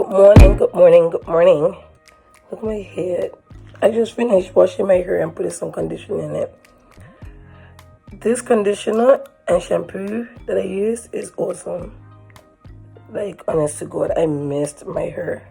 Good morning, good morning, good morning. Look at my head. I just finished washing my hair and putting some conditioner in it. This conditioner and shampoo that I use is awesome. Like, honest to God, I missed my hair.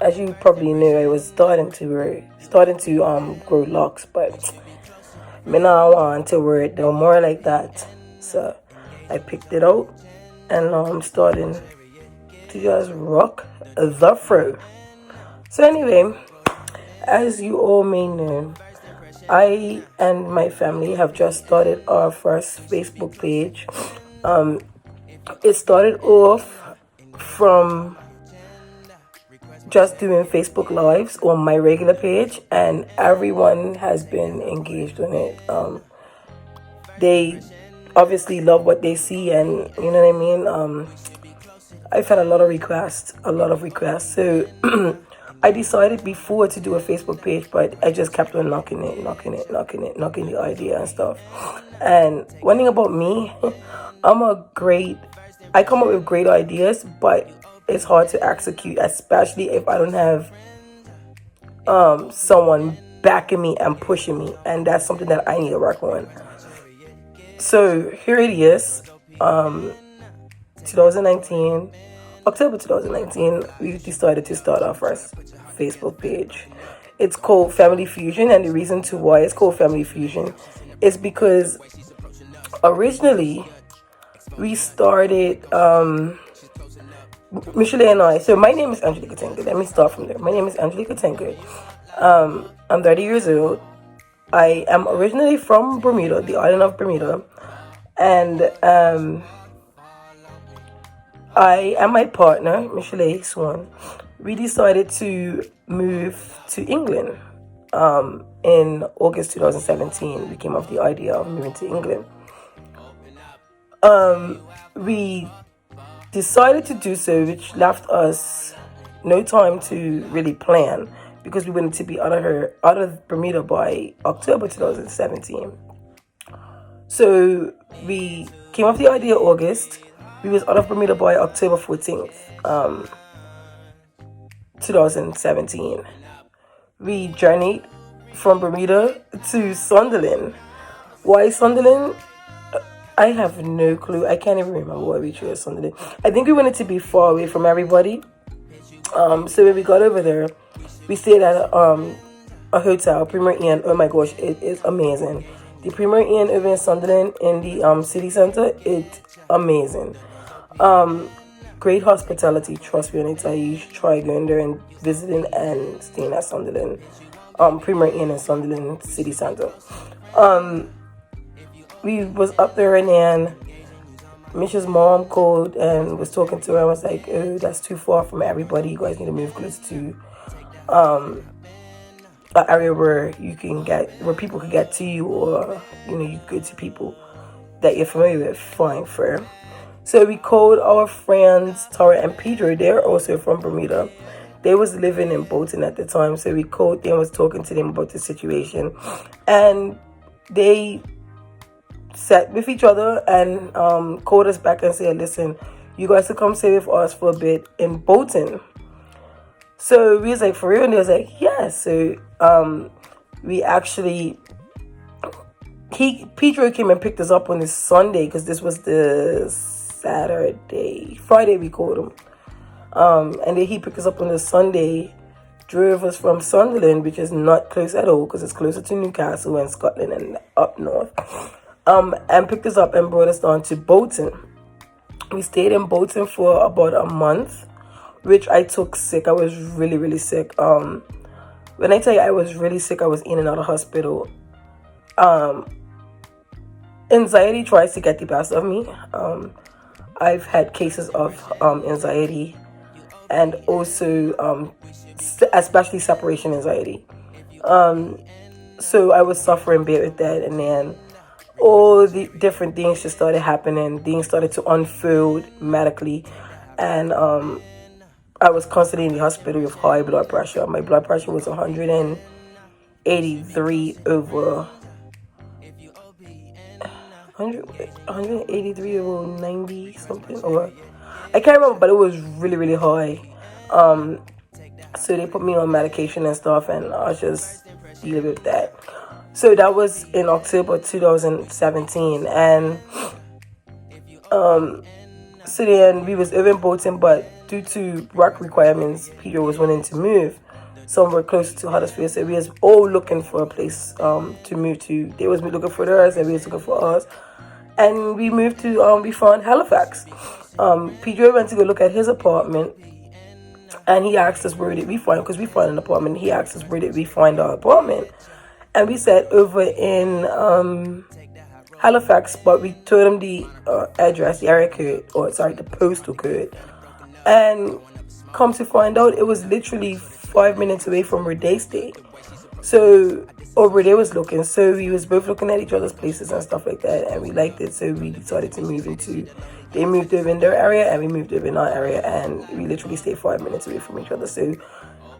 As you probably know, I was starting to grow locks, but me now want to wear it no more like that. So I picked it out and now I'm starting to just rock the fro. So anyway, as you all may know, I and my family have just started our first Facebook page. It started off from just doing Facebook Lives on my regular page, and everyone has been engaged on it. They obviously love what they see, and you know what I mean. I've had a lot of requests. So I decided before to do a Facebook page, but I just kept on knocking the idea and stuff. And one thing about me, I come up with great ideas, but it's hard to execute, especially if I don't have someone backing me and pushing me, and that's something that I need to work on. So here it is, 2019, October 2019, we decided to start our first Facebook page. It's called Family Fusion, and the reason to why it's called Family Fusion is because originally we started, Michelle and I, so my name is Angeliqueca Tankard. Let me start from there. My name is Angeliqueca Tankard. I'm 30 years old. I am originally from Bermuda, the island of Bermuda, and I and my partner, Michelle Swan, we decided to move to England in August 2017. We came up with the idea of moving to England. We decided to do so, which left us no time to really plan because we wanted to be out of Bermuda by October 2017. So we came up with the idea August. We was out of Bermuda by October 14th, 2017. We journeyed from Bermuda to Sunderland. Why Sunderland? I have no clue. I can't even remember why we chose Sunderland. I think we wanted to be far away from everybody. So when we got over there, we stayed at a hotel, Premier Inn. Oh my gosh, it is amazing. The Premier Inn over in Sunderland in the city center, it's amazing. Great hospitality, trust me when I tell you, you should try going there and visiting and staying at Sunderland, Premier Inn in Sunderland city center. We was up there and then Misha's mom called and was talking to her and was like, oh, that's too far from everybody, you guys need to move close to an area where people can get to you, or you go to people that you're familiar with. Fine, fair. So we called our friends Tara and Pedro. They're also from Bermuda. They was living in Bolton at the time, so we called them, was talking to them about the situation, and they sat with each other and called us back and said, listen, you guys will come stay with us for a bit in Bolton. So we was like, for real? And they was like, yeah. So we actually, Pedro came and picked us up on this Sunday, because this was the Friday we called him. And then he picked us up on the Sunday, drove us from Sunderland, which is not close at all because it's closer to Newcastle and Scotland and up north, and picked us up and brought us down to Bolton. We stayed in Bolton for about a month, which I took sick. I was really, really sick. When I tell you I was really sick, I was in and out of hospital. Anxiety tries to get the best of me. I've had cases of anxiety, and also especially separation anxiety. So I was suffering bad with that, and then all the different things just started happening. Things started to unfold medically, and I was constantly in the hospital with high blood pressure. My blood pressure was 183 over 183 over 90 something, or I can't remember, but it was really, really high. So they put me on medication and stuff, and I was just dealing with that. So that was in October 2017, and so then we was even boating, but due to work requirements, Peter was wanting to move somewhere close to Huddersfield. So we was all looking for a place to move to. They was looking for theirs, and we was looking for us. And we moved to we found Halifax. Pedro went to go look at his apartment, and he asked us where did we find, because we found an apartment. He asked us where did we find our apartment, and we said over in Halifax, but we told him the address, the area code, or sorry, the postal code, and come to find out it was literally 5 minutes away from where they stayed. So over there was looking, so we was both looking at each other's places and stuff like that, and we liked it, so we decided to move into. They moved over in their area, and we moved over in our area, and we literally stayed 5 minutes away from each other. So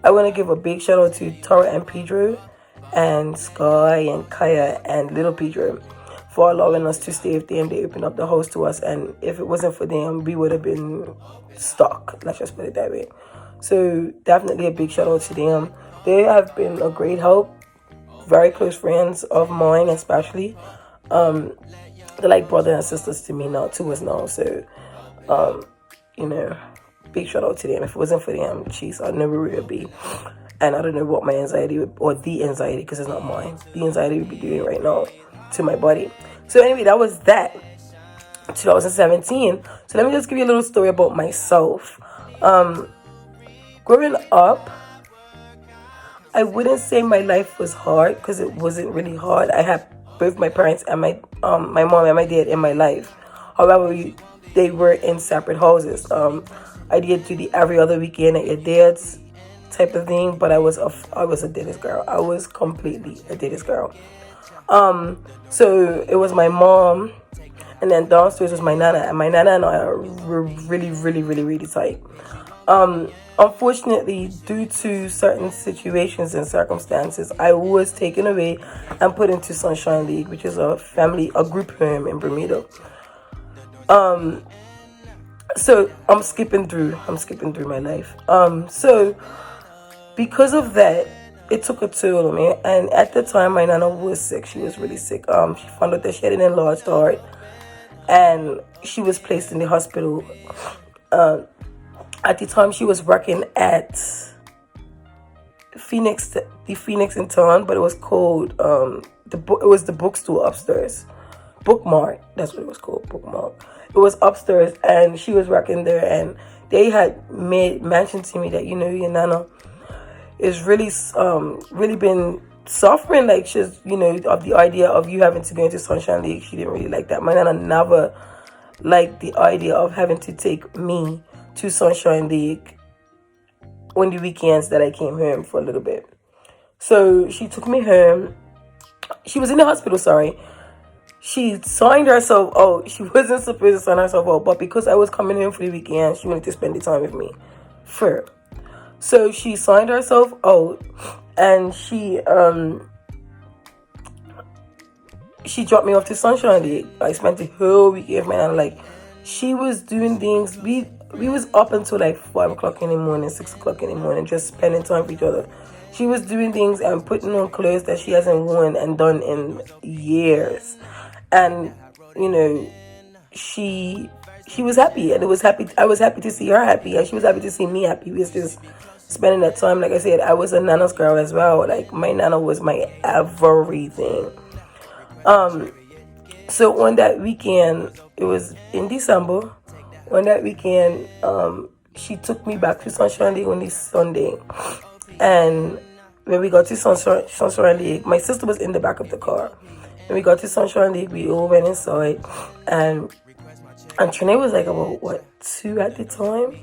I want to give a big shout out to Tara and Pedro, and Sky and Kaya and little Pedro for allowing us to stay with them. They opened up the house to us, and if it wasn't for them, we would have been stuck. Let's just put it that way. So definitely a big shout out to them. They have been a great help. Very close friends of mine, especially. They're like brothers and sisters to me now, to us now. So, big shout out to them. If it wasn't for them, jeez, I never would be. And I don't know what my anxiety would, or the anxiety, because it's not mine. The anxiety would be doing right now to my body. So anyway, that was that. 2017. So let me just give you a little story about myself. Growing up, I wouldn't say my life was hard, because it wasn't really hard. I had both my parents and my mom and my dad in my life. However, they were in separate houses. I did do the every other weekend at your dad's type of thing, but I was a daddy's girl. I was completely a daddy's girl. So it was my mom, and then downstairs was my nana, and my nana and I were really, really, really, really tight. Unfortunately, due to certain situations and circumstances, I was taken away and put into Sunshine League, which is a group home in Bermuda. So I'm skipping through my life. So because of that, it took a toll on me. And at the time, my nana was sick. She was really sick. She found out that she had an enlarged heart, and she was placed in the hospital. At the time, she was working at the Phoenix in town, but it was called it was the bookstore upstairs, Bookmark. That's what it was called, Bookmark. It was upstairs, and she was working there, and they had made mention to me that your nana is really been suffering, like she's of the idea of you having to go into Sunshine League. She didn't really like that. My nana never liked the idea of having to take me to Sunshine League on the weekends that I came home for a little bit. So she took me home. She was in the hospital, sorry. She signed herself out. She wasn't supposed to sign herself out, but because I was coming home for the weekend, she wanted to spend the time with me. So she signed herself out, and she dropped me off to Sunshine League. I spent the whole weekend, man. Like, she was doing things. We was up until like 5 o'clock in the morning, 6 o'clock in the morning, just spending time with each other. She was doing things and putting on clothes that she hasn't worn and done in years. And, she was happy, and I was happy to see her happy, and she was happy to see me happy. We was just spending that time. Like I said, I was a nana's girl as well. Like, my nana was my everything. So on that weekend, it was in December. On that weekend, she took me back to Sunshine League on this Sunday. And when we got to Sunshine League, my sister was in the back of the car. When we got to Sunshine League, we all went inside. And Trinae was like about, 2 at the time?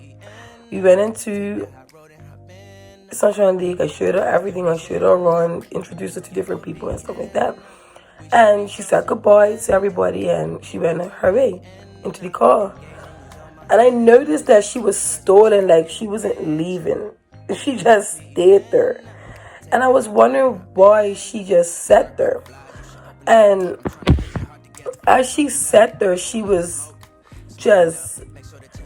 We went into Sunshine League. I showed her everything. I showed her around, introduced her to different people and stuff like that. And she said goodbye to everybody, and she went her way into the car. And I noticed that she was stalling, like she wasn't leaving. She just stayed there. And I was wondering why she just sat there. And as she sat there, she was just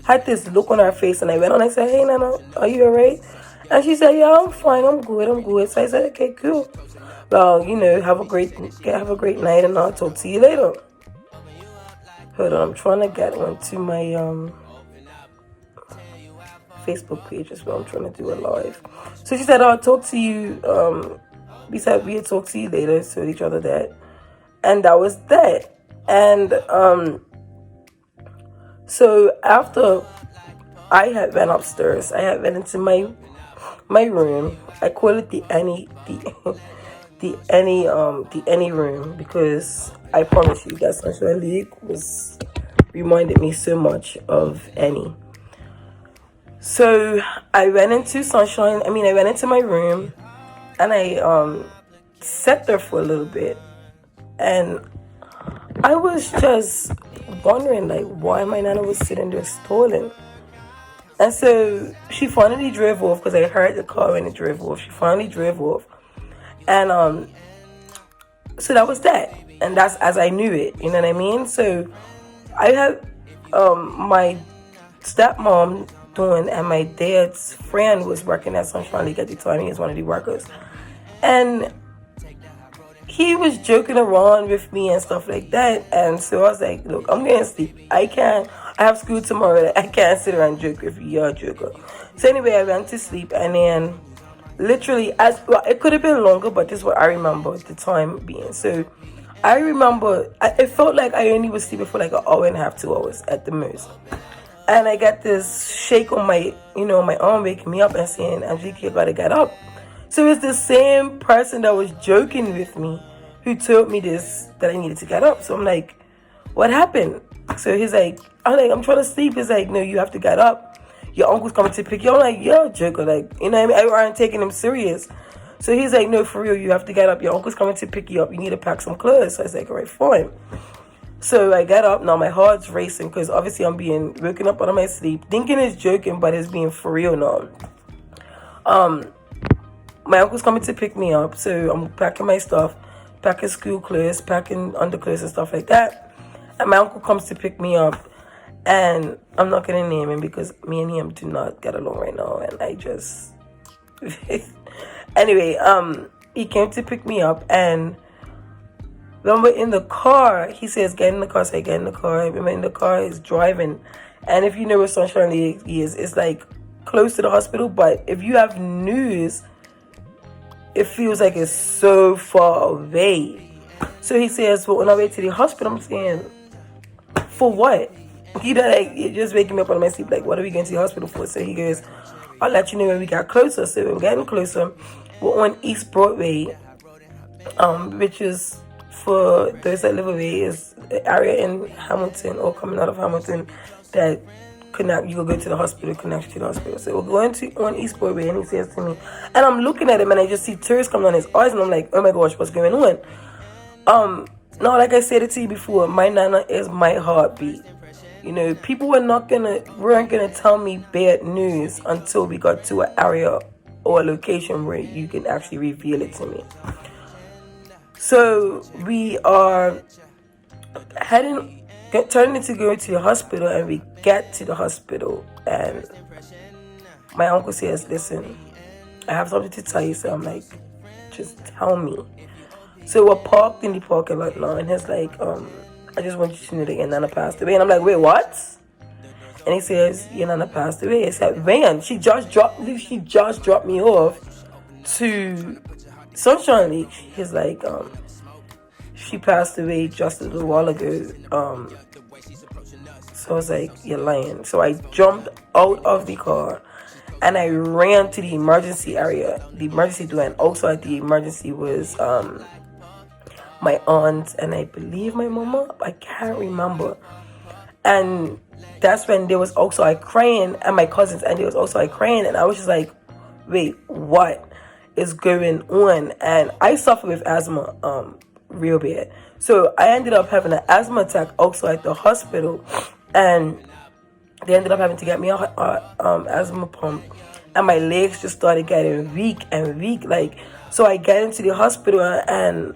had this look on her face, and I went on. I said, "Hey, Nana, are you alright?" And she said, "Yeah, I'm fine. I'm good. So I said, "Okay, cool. Well, have a great night, and I'll talk to you later." Hold on, I'm trying to get onto my Facebook page as well. I'm trying to do a live. So she said, "I'll talk to you." We said we'd talk to you later. So each other that, and that was that. And so after I had went upstairs, I had went into my room. I call it the Annie the Annie room, because I promise you that Sunshine League was reminded me so much of Annie. So I went into I went into my room, and I sat there for a little bit, and I was just wondering, like, why my nana was sitting there stalling. And so she finally drove off, because I heard the car when it drove off. She finally drove off, and so that was that, and that's as I knew it. You know what I mean? So I had my stepmom doing, and my dad's friend was working at Sunshine League at the time. He was one of the workers, and he was joking around with me and stuff like that. And so I was like, "Look, I'm gonna sleep. I have school tomorrow. I can't sit around and joke with you. You're a joker." So anyway, I went to sleep, and then literally, it could have been longer, but this is what I remember the time being. So I remember it felt like I only was sleeping for like an hour and a half, 2 hours at the most. And I got this shake on my arm, waking me up and saying, "Angelique, you gotta get up." So it's the same person that was joking with me who told me this, that I needed to get up. So I'm like, "What happened?" So he's like, "I'm trying to sleep." He's like, "No, you have to get up. Your uncle's coming to pick you up." I'm like, "You're a joker." Like, you know what I mean? I wasn't taking him serious. So he's like, "No, for real, you have to get up. Your uncle's coming to pick you up. You need to pack some clothes." So I was like, "All right, fine." So I got up. Now my heart's racing, because obviously I'm being woken up out of my sleep, thinking it's joking, but it's being for real now. My uncle's coming to pick me up, so I'm packing my stuff, packing school clothes, packing underclothes and stuff like that. And my uncle comes to pick me up, and I'm not gonna name him because me and him do not get along right now, and I just anyway, he came to pick me up, and when we're in the car, he says, "Get in the car." So I get in the car. When we're in the car, he's driving, and if you know where Sunshine League is, it's like close to the hospital, but if you have news, it feels like it's so far away. So he says, "Well, on our way to the hospital." I'm saying, "For what?" Like, you're just waking me up out of my sleep. Like, "What are we going to the hospital for?" So he goes, "I'll let you know when we get closer." So we're getting closer. We're on East Broadway, which is, for those that live away, is the area in Hamilton or coming out of Hamilton that you will go to the hospital, connect to the hospital. So we're going on East Broadway, and he says to me, and I'm looking at him, and I just see tears coming on his eyes, and I'm like, "Oh my gosh, what's going on?" Now, like I said it to you before, my nana is my heartbeat. People weren't gonna tell me bad news until we got to an area or a location where you can actually reveal it to me. So we are turning to go to the hospital, and we get to the hospital, and my uncle says, "Listen, I have something to tell you." So I'm like, "Just tell me." So we're parked in the parking lot now, and he's like, "I just want you to know that your nana passed away." And I'm like, "Wait, what?" And he says, "Your nana passed away." I said, "When?" She just dropped me off to Sunshine League. He's like, "She passed away just a little while ago." So I was like, "You're lying." So I jumped out of the car, and I ran to the emergency area, the emergency door, and also at the emergency was my aunt and I believe my mama. I can't remember. And that's when there was also a crying, and my cousins, and there was also a crying, and I was just like, "Wait, what is going on?" And I suffer with asthma real bad. So I ended up having an asthma attack also at the hospital, and they ended up having to get me a asthma pump, and my legs just started getting weak and weak. Like, so I get into the hospital, and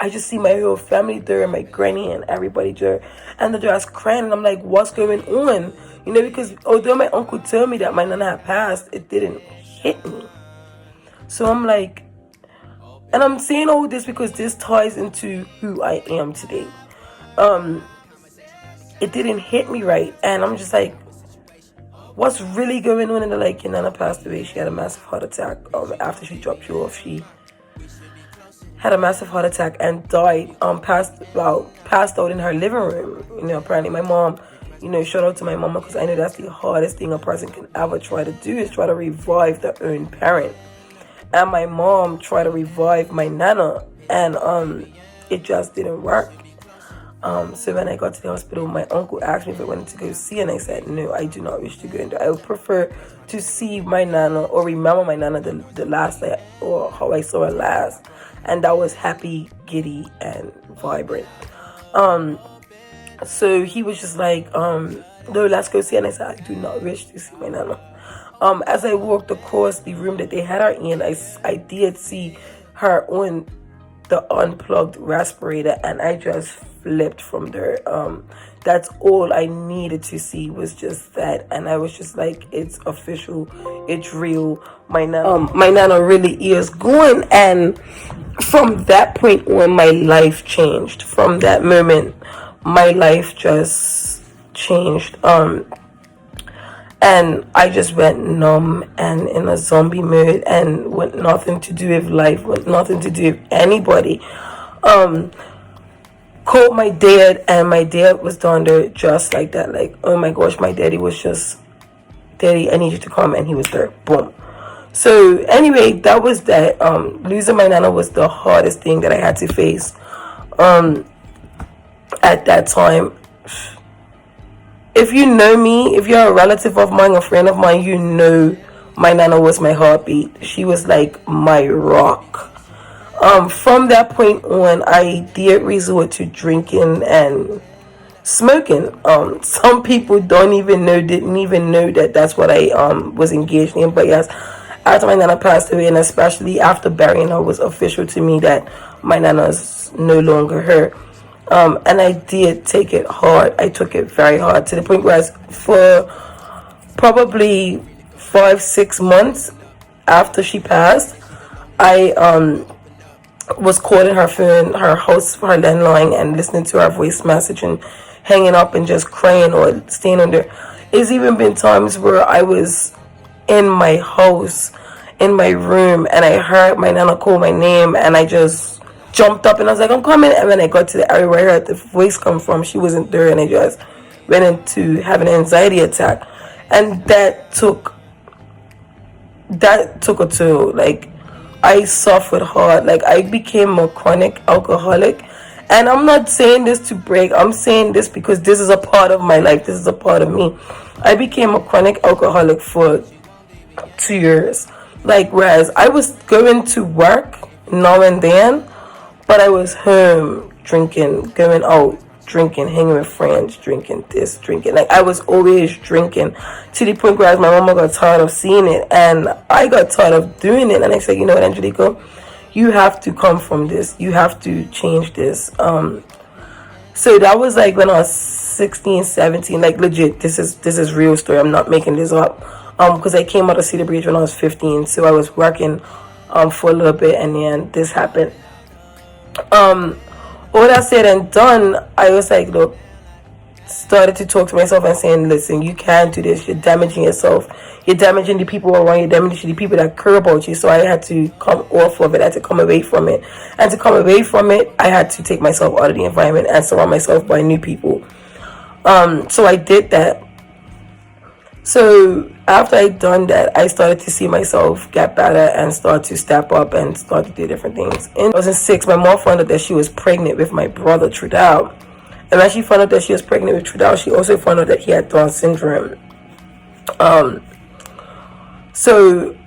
I just see my whole family there, and my granny and everybody there, and they're just crying, and I'm like, what's going on? You know, because although my uncle told me that my nana had passed, it didn't hit me. So I'm like, and I'm saying all this because this ties into who I am today. It didn't hit me right, and I'm just like, what's really going on? And they're like, your nana passed away. She had a massive heart attack. After she dropped you off, she had a massive heart attack and died. Passed out in her living room. You know, apparently my mom, you know, shout out to my mama, because I know that's the hardest thing a person can ever try to do, is try to revive their own parent. And my mom tried to revive my nana, and it just didn't work. So when I got to the hospital, my uncle asked me if I wanted to go see, and I said, no, I do not wish to go into. I would prefer to see my nana, or remember my nana the last day, or how I saw her last. And that was happy, giddy, and vibrant. So he was just like, no, let's go see. And I said, I do not wish to see my nana. As I walked across the room that they had her in, I did see her on the unplugged respirator, and I just flipped from there. That's all I needed to see, was just that, and I was just like, it's official, it's real. My nana really is going. And from that point on, my life changed. From that moment, my life just changed. And I just went numb and in a zombie mood, and with nothing to do with life, with nothing to do with anybody. Called my dad, and my dad was down there just like that. Like, oh my gosh, my daddy was just, daddy, I need you to come, and he was there. Boom. So anyway, that was that. Losing my nana was the hardest thing that I had to face at that time. If you know me, if you're a relative of mine, a friend of mine, you know my nana was my heartbeat. She was like my rock. From that point on, I did resort to drinking and smoking. Some people didn't even know that that's what I was engaged in. But yes, after my nana passed away, and especially after burying her, was official to me that my nana's no longer her. And I did take it hard. I took it very hard, to the point where for probably 5-6 months after she passed, I was calling her phone, her house, her landline, and listening to her voice message and hanging up and just crying or staying on there. It's even been times where I was in my house, in my room, and I heard my nana call my name, and I just jumped up and I was like, I'm coming. And when I got to the area where I heard the voice come from, she wasn't there, and I just went into having an anxiety attack. And that took a toll. Like, I suffered hard. Like, I became a chronic alcoholic. And I'm not saying this to brag. I'm saying this because this is a part of my life. This is a part of me. I became a chronic alcoholic for 2 years. Like, whereas I was going to work now and then, but I was home drinking, going out drinking, hanging with friends, drinking this, drinking. Like, I was always drinking, to the point where my mama got tired of seeing it, and I got tired of doing it. And I said, you know what, Angelica, you have to come from this. You have to change this. So that was like when I was 16, 17. Like, legit, this is real story. I'm not making this up. Because I came out of Cedar Bridge when I was 15. So I was working for a little bit, and then this happened. All that said and done, I was like, look, started to talk to myself and saying, listen, you can't do this. You're damaging yourself. You're damaging the people around you. You're damaging the people that care about you. So I had to come off of it. I had to come away from it. And to come away from it, I had to take myself out of the environment and surround myself by new people. So I did that. So after I done that, I started to see myself get better and start to step up and start to do different things. In 2006, my mom found out that she was pregnant with my brother, Trudell. And when she found out that she was pregnant with Trudell, she also found out that he had Down syndrome. So